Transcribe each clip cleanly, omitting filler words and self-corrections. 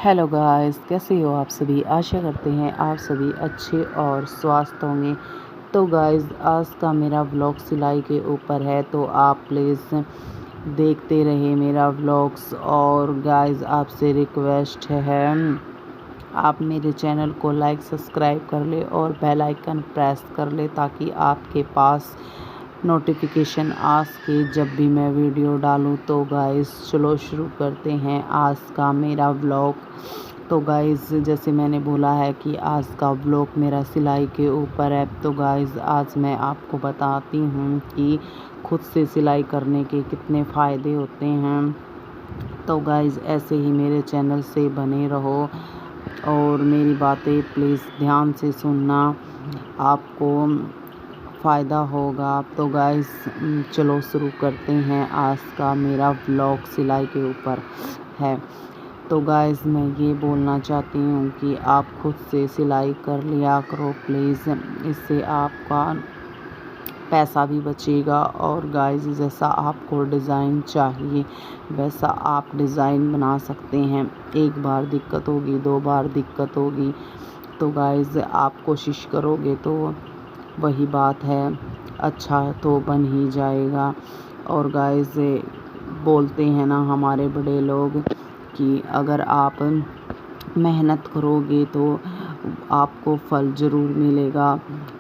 Hello guys, कैसे हो आप सभी। आशा करते हैं आप सभी अच्छे और स्वस्थ होंगे। तो गाइस, आज का मेरा व्लॉग सिलाई के ऊपर है, तो आप प्लीज़ देखते रहिए मेरा व्लॉग्स। और गाइस, आपसे रिक्वेस्ट है आप मेरे चैनल को लाइक सब्सक्राइब कर ले और बेल आइकन प्रेस कर ले, ताकि आपके पास नोटिफिकेशन आ सके जब भी मैं वीडियो डालूं। तो गाइस, चलो शुरू करते हैं आज का मेरा व्लॉग। तो गाइस, जैसे मैंने बोला है कि आज का व्लॉग मेरा सिलाई के ऊपर है। तो गाइस, आज मैं आपको बताती हूँ कि खुद से सिलाई करने के कितने फ़ायदे होते हैं। तो गाइस, ऐसे ही मेरे चैनल से बने रहो और मेरी बातें प्लीज़ ध्यान से सुनना, आपको फ़ायदा होगा। तो गाइस, चलो शुरू करते हैं। आज का मेरा व्लॉग सिलाई के ऊपर है। तो गाइस, मैं ये बोलना चाहती हूँ कि आप खुद से सिलाई कर लिया करो प्लीज़। इससे आपका पैसा भी बचेगा। और गाइस, जैसा आपको डिज़ाइन चाहिए वैसा आप डिज़ाइन बना सकते हैं। एक बार दिक्कत होगी, 2 बार दिक्कत होगी, तो गाइस आप कोशिश करोगे तो वही बात है, अच्छा तो बन ही जाएगा। और गाइस, बोलते हैं ना हमारे बड़े लोग कि अगर आप मेहनत करोगे तो आपको फल ज़रूर मिलेगा।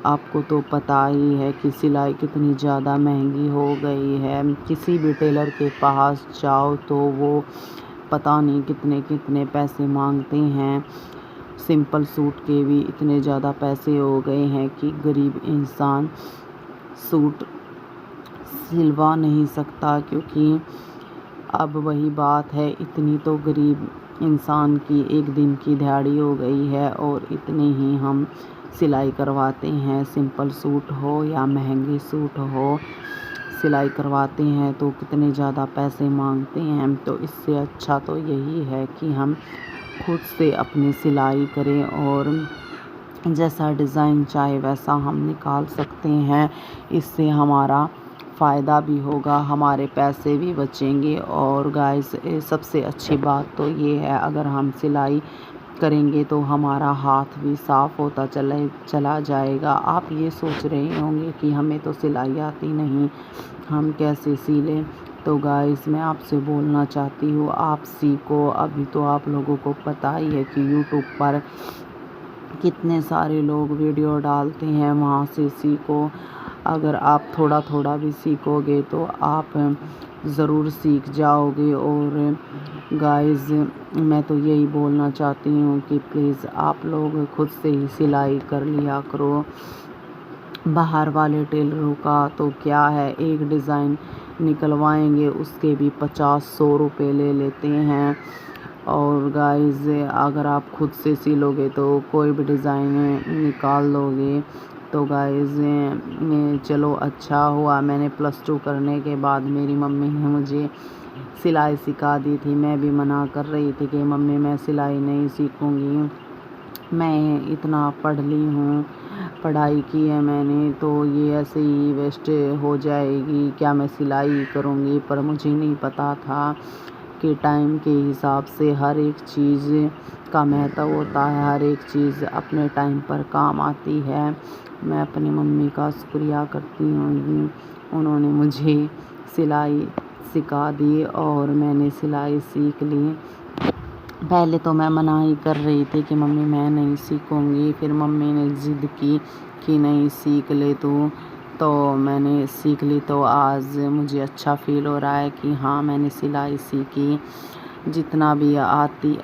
आपको तो पता ही है कि सिलाई कितनी ज़्यादा महंगी हो गई है। किसी भी टेलर के पास जाओ तो वो पता नहीं कितने कितने पैसे मांगते हैं। सिंपल सूट के भी इतने ज़्यादा पैसे हो गए हैं कि गरीब इंसान सूट सिलवा नहीं सकता, क्योंकि अब वही बात है, इतनी तो गरीब इंसान की एक दिन की दिहाड़ी हो गई है और इतने ही हम सिलाई करवाते हैं। सिंपल सूट हो या महंगे सूट हो, सिलाई करवाते हैं तो कितने ज़्यादा पैसे मांगते हैं। तो इससे अच्छा तो यही है कि हम खुद से अपनी सिलाई करें और जैसा डिज़ाइन चाहे वैसा हम निकाल सकते हैं। इससे हमारा फ़ायदा भी होगा, हमारे पैसे भी बचेंगे। और गाइस, सबसे अच्छी बात तो ये है, अगर हम सिलाई करेंगे तो हमारा हाथ भी साफ़ होता चला जाएगा। आप ये सोच रहे होंगे कि हमें तो सिलाई आती नहीं, हम कैसे सिलें। तो गाइस, मैं आपसे बोलना चाहती हूँ, आप सीखो। अभी तो आप लोगों को पता ही है कि यूट्यूब पर कितने सारे लोग वीडियो डालते हैं, वहाँ से सीखो। अगर आप थोड़ा थोड़ा भी सीखोगे तो आप ज़रूर सीख जाओगे। और गाइस, मैं तो यही बोलना चाहती हूँ कि प्लीज़ आप लोग खुद से ही सिलाई कर लिया करो। बाहर वाले टेलरों का तो क्या है, एक डिज़ाइन निकलवाएंगे उसके भी 50-100 रुपये ले लेते हैं। और गाइस, अगर आप खुद से सिलोगे तो कोई भी डिज़ाइन निकाल लोगे। तो गाइस, चलो अच्छा हुआ मैंने +2 करने के बाद मेरी मम्मी ने मुझे सिलाई सिखा दी थी। मैं भी मना कर रही थी कि मम्मी मैं सिलाई नहीं सीखूँगी, मैं इतना पढ़ ली हूँ, पढ़ाई की है मैंने, तो ये ऐसे ही वेस्ट हो जाएगी, क्या मैं सिलाई करूँगी। पर मुझे नहीं पता था कि टाइम के हिसाब से हर एक चीज़ का महत्व होता है, हर एक चीज़ अपने टाइम पर काम आती है। मैं अपनी मम्मी का शुक्रिया करती हूँ, उन्होंने मुझे सिलाई सिखा दी और मैंने सिलाई सीख ली। पहले तो मैं मना ही कर रही थी कि मम्मी मैं नहीं सीखूँगी, फिर मम्मी ने ज़िद की कि नहीं सीख ले तू, तो मैंने सीख ली। तो आज मुझे अच्छा फ़ील हो रहा है कि हाँ, मैंने सिलाई सीखी। जितना भी आती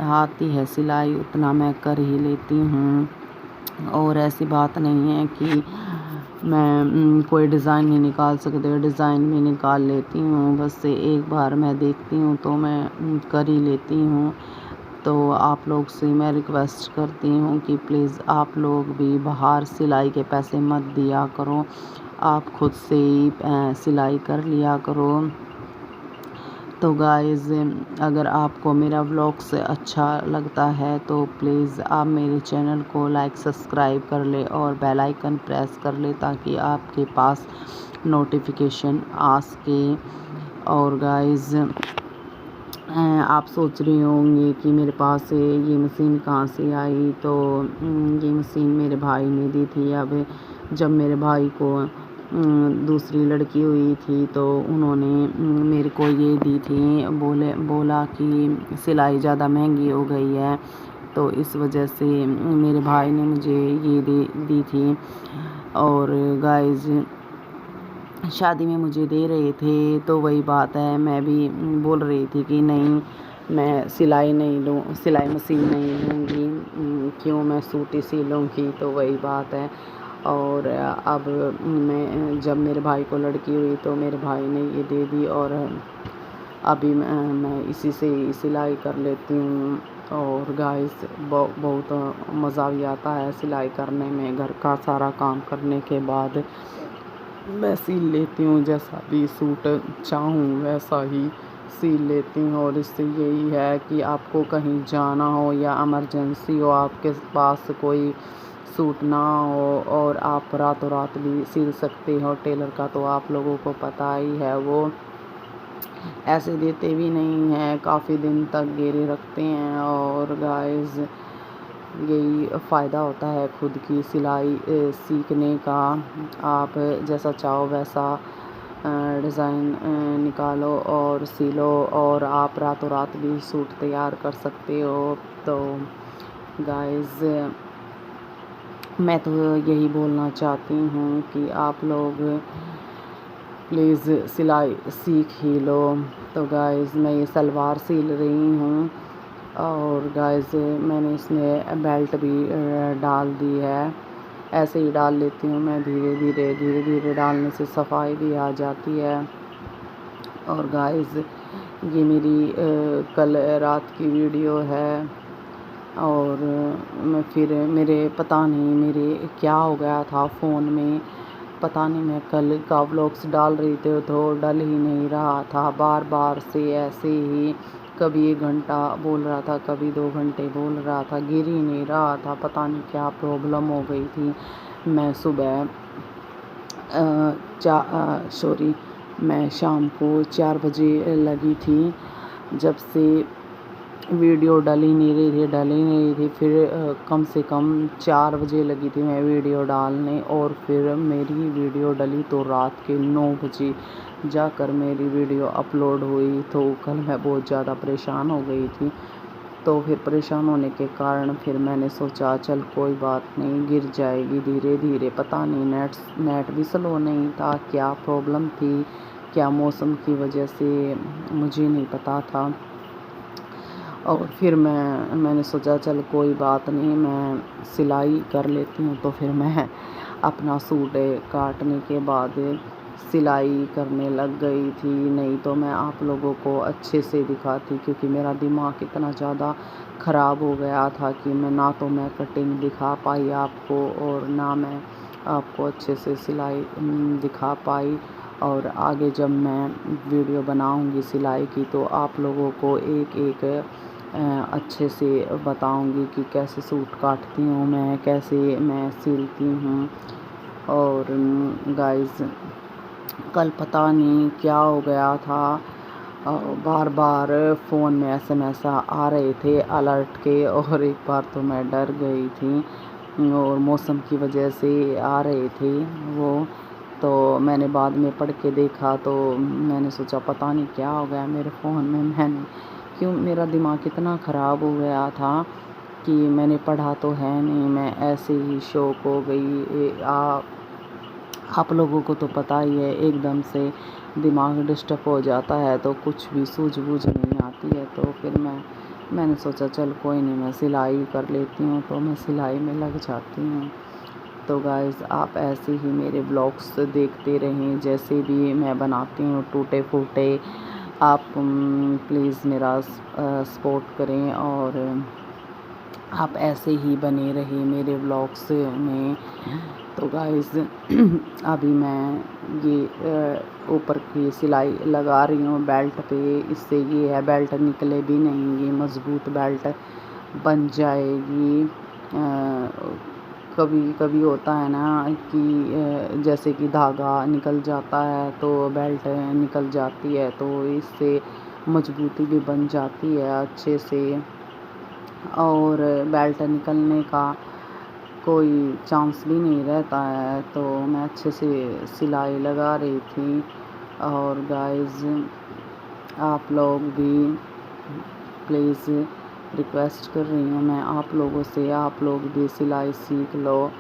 है सिलाई उतना मैं कर ही लेती हूँ। और ऐसी बात नहीं है कि मैं कोई डिज़ाइन नहीं निकाल सकती, डिज़ाइन भी निकाल लेती हूँ। बस एक बार मैं देखती हूँ तो मैं कर ही लेती हूँ। तो आप लोग से मैं रिक्वेस्ट करती हूँ कि प्लीज़ आप लोग भी बाहर सिलाई के पैसे मत दिया करो, आप खुद से ही सिलाई कर लिया करो। तो गाइस, अगर आपको मेरा व्लॉग से अच्छा लगता है तो प्लीज़ आप मेरे चैनल को लाइक सब्सक्राइब कर ले और बेल आइकन प्रेस कर ले, ताकि आपके पास नोटिफिकेशन आ सके। और गाइस, आप सोच रहे होंगे कि मेरे पास ये मशीन कहाँ से आई। तो ये मशीन मेरे भाई ने दी थी। अब जब मेरे भाई को दूसरी लड़की हुई थी तो उन्होंने मेरे को ये दी थी। बोला कि सिलाई ज़्यादा महंगी हो गई है, तो इस वजह से मेरे भाई ने मुझे ये दी थी। और गाइस, शादी में मुझे दे रहे थे तो वही बात है, मैं भी बोल रही थी कि नहीं, मैं सिलाई मशीन नहीं लूँगी, क्यों, मैं सूट ही सी लूँगी। तो वही बात है। और अब जब मेरे भाई को लड़की हुई तो मेरे भाई ने ये दे दी, और अभी मैं इसी से ही सिलाई कर लेती हूँ। और गाइस, बहुत मज़ा भी आता है सिलाई करने में। घर का सारा काम करने के बाद मैं सिल लेती हूँ, जैसा भी सूट चाहूँ वैसा ही सिल लेती हूँ। और इससे यही है कि आपको कहीं जाना हो या इमरजेंसी हो, आपके पास कोई सूट ना हो और आप रातों रात भी सिल सकते हो। टेलर का तो आप लोगों को पता ही है, वो ऐसे देते भी नहीं हैं, काफ़ी दिन तक गिरे रखते हैं। और गाइस, यही फ़ायदा होता है खुद की सिलाई सीखने का। आप जैसा चाहो वैसा डिज़ाइन निकालो और सिलो, और आप रातों रात भी सूट तैयार कर सकते हो। तो गाइस, मैं तो यही बोलना चाहती हूँ कि आप लोग प्लीज़ सिलाई सीख ही लो। तो गाइस, मैं ये सलवार सिल रही हूँ, और गाइस मैंने इसमें बेल्ट भी डाल दी है। ऐसे ही डाल लेती हूँ मैं, धीरे धीरे डालने से सफाई भी आ जाती है। और गाइस, ये मेरी कल रात की वीडियो है। और मैं फिर पता नहीं मेरे क्या हो गया था फ़ोन में, पता नहीं, मैं कल का व्लॉग्स डाल रही थी तो डल ही नहीं रहा था। बार से ऐसे ही कभी 1 घंटा बोल रहा था, कभी 2 घंटे बोल रहा था, गिर ही नहीं रहा था। पता नहीं क्या प्रॉब्लम हो गई थी। मैं सुबह मैं शाम को 4 बजे लगी थी, जब से वीडियो डल ही नहीं रही थी। फिर कम से कम 4 बजे लगी थी मैं वीडियो डालने, और फिर मेरी वीडियो डली तो रात के 9 बजे जाकर मेरी वीडियो अपलोड हुई। तो कल मैं बहुत ज़्यादा परेशान हो गई थी। तो फिर परेशान होने के कारण फिर मैंने सोचा चल कोई बात नहीं, गिर जाएगी धीरे धीरे। पता नहीं नेट भी स्लो नहीं था, क्या प्रॉब्लम थी, क्या मौसम की वजह से, मुझे नहीं पता था। और फिर मैंने सोचा चल कोई बात नहीं, मैं सिलाई कर लेती हूँ। तो फिर मैं अपना सूट काटने के बाद सिलाई करने लग गई थी। नहीं तो मैं आप लोगों को अच्छे से दिखाती, क्योंकि मेरा दिमाग इतना ज़्यादा ख़राब हो गया था कि मैं कटिंग दिखा पाई आपको, और ना मैं आपको अच्छे से सिलाई दिखा पाई। और आगे जब मैं वीडियो बनाऊंगी सिलाई की तो आप लोगों को एक एक अच्छे से बताऊंगी कि कैसे सूट काटती हूँ मैं, कैसे मैं सिलती हूँ। और गाइस, कल पता नहीं क्या हो गया था, बार फ़ोन में SMS आ रहे थे अलर्ट के, और एक बार तो मैं डर गई थी, और मौसम की वजह से आ रहे थे वो। तो मैंने बाद में पढ़ के देखा तो मैंने सोचा पता नहीं क्या हो गया मेरे फ़ोन में, मेरा दिमाग इतना ख़राब हो गया था कि मैंने पढ़ा तो है नहीं, मैं ऐसे ही शॉक हो गई। आप लोगों को तो पता ही है, एकदम से दिमाग डिस्टर्ब हो जाता है तो कुछ भी सूझबूझ नहीं आती है। तो फिर मैंने सोचा चल कोई नहीं, मैं सिलाई कर लेती हूँ, तो मैं सिलाई में लग जाती हूँ। तो गाइस, आप ऐसे ही मेरे ब्लॉग्स देखते रहें, जैसे भी मैं बनाती हूँ टूटे फूटे। आप प्लीज़ मेरा सपोर्ट करें, और आप ऐसे ही बने रहिए मेरे ब्लॉग्स में। तो गाइस, अभी मैं ये ऊपर की सिलाई लगा रही हूँ बेल्ट पे। इससे ये है बेल्ट निकले भी नहीं, ये मज़बूत बेल्ट बन जाएगी। कभी कभी होता है ना कि जैसे कि धागा निकल जाता है तो बेल्ट निकल जाती है, तो इससे मजबूती भी बन जाती है अच्छे से, और बेल्ट निकलने का कोई चांस भी नहीं रहता है। तो मैं अच्छे से सिलाई लगा रही थी। और गाइस आप लोग भी प्लीज़, रिक्वेस्ट कर रही हूँ मैं आप लोगों से, आप लोग भी सिलाई सीख लो।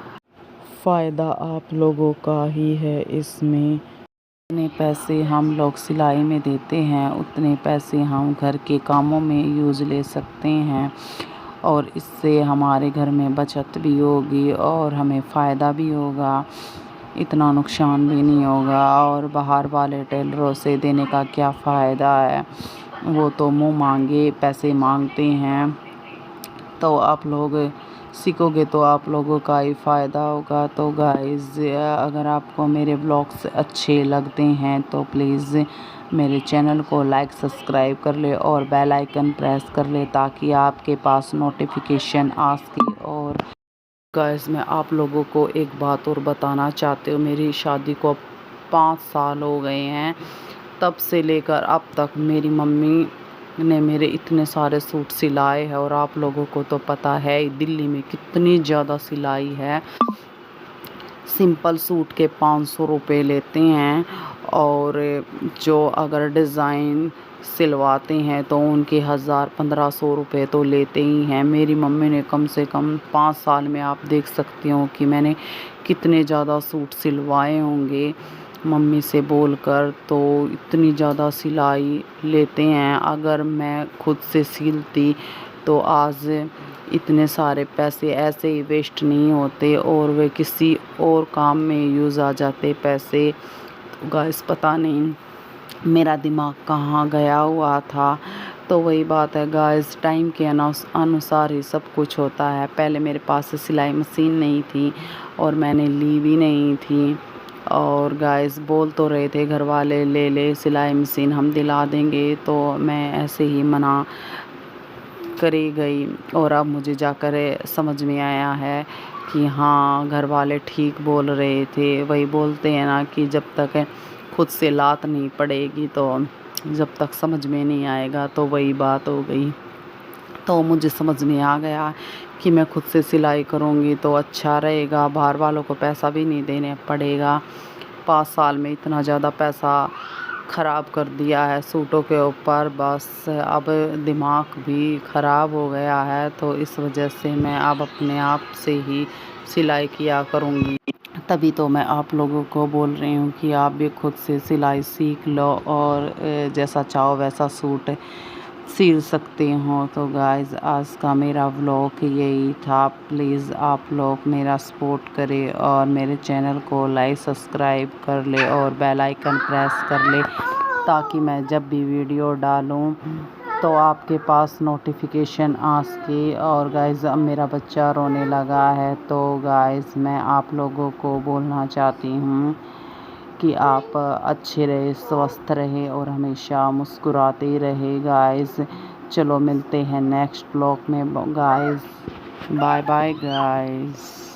फ़ायदा आप लोगों का ही है इसमें। जितने पैसे हम लोग सिलाई में देते हैं उतने पैसे हम घर के कामों में यूज़ ले सकते हैं, और इससे हमारे घर में बचत भी होगी और हमें फ़ायदा भी होगा, इतना नुकसान भी नहीं होगा। और बाहर वाले टेलरों से देने का क्या फ़ायदा है, वो तो मुँह मांगे पैसे मांगते हैं। तो आप लोग सीखोगे तो आप लोगों का ही फ़ायदा होगा। तो गाइज़ अगर आपको मेरे ब्लॉग्स अच्छे लगते हैं तो प्लीज़ मेरे चैनल को लाइक सब्सक्राइब कर ले और बेल आइकन प्रेस कर ले, ताकि आपके पास नोटिफिकेशन आ सके। और गाइज़ मैं आप लोगों को एक बात और बताना चाहती हूँ, मेरी शादी को 5 साल हो गए हैं। तब से लेकर अब तक मेरी मम्मी ने मेरे इतने सारे सूट सिलाए हैं, और आप लोगों को तो पता है दिल्ली में कितनी ज़्यादा सिलाई है। सिंपल सूट के 500 रुपये लेते हैं, और जो अगर डिज़ाइन सिलवाते हैं तो उनके 1000-1500 रुपये तो लेते ही हैं। मेरी मम्मी ने कम से कम 5 साल में आप देख सकती हो कि मैंने कितने ज़्यादा सूट सिलवाए होंगे मम्मी से बोलकर। तो इतनी ज़्यादा सिलाई लेते हैं, अगर मैं खुद से सिलती तो आज इतने सारे पैसे ऐसे ही वेस्ट नहीं होते, और वे किसी और काम में यूज़ आ जाते पैसे। तो गाइस पता नहीं मेरा दिमाग कहाँ गया हुआ था। तो वही बात है गाइस, टाइम के अनुसार ही सब कुछ होता है। पहले मेरे पास सिलाई मशीन नहीं थी और मैंने ली भी नहीं थी, और गाइस बोल तो रहे थे घर वाले ले ले सिलाई मशीन हम दिला देंगे, तो मैं ऐसे ही मना करी गई। और अब मुझे जाकर समझ में आया है कि हाँ घर वाले ठीक बोल रहे थे। वही बोलते हैं ना कि जब तक खुद से लात नहीं पड़ेगी तो जब तक समझ में नहीं आएगा। तो वही बात हो गई। तो मुझे समझ में आ गया कि मैं खुद से सिलाई करूँगी तो अच्छा रहेगा, बाहर वालों को पैसा भी नहीं देने पड़ेगा। 5 साल में इतना ज़्यादा पैसा ख़राब कर दिया है सूटों के ऊपर, बस अब दिमाग भी ख़राब हो गया है। तो इस वजह से मैं अब अपने आप से ही सिलाई किया करूँगी। तभी तो मैं आप लोगों को बोल रही हूँ कि आप भी खुद से सिलाई सीख लो, और जैसा चाहो वैसा सूट सिल सकते हो। तो गाइज़ आज का मेरा व्लॉग यही था। प्लीज़ आप लोग मेरा सपोर्ट करें और मेरे चैनल को लाइक सब्सक्राइब कर ले और बेल आइकन प्रेस कर ले, ताकि मैं जब भी वीडियो डालूं तो आपके पास नोटिफिकेशन आ सके। और गाइज़ अब मेरा बच्चा रोने लगा है, तो गाइज़ मैं आप लोगों को बोलना चाहती हूँ कि आप अच्छे रहे, स्वस्थ रहे और हमेशा मुस्कुराते रहे गाइस। चलो मिलते हैं नेक्स्ट ब्लॉग में गाइस। Bye bye guys.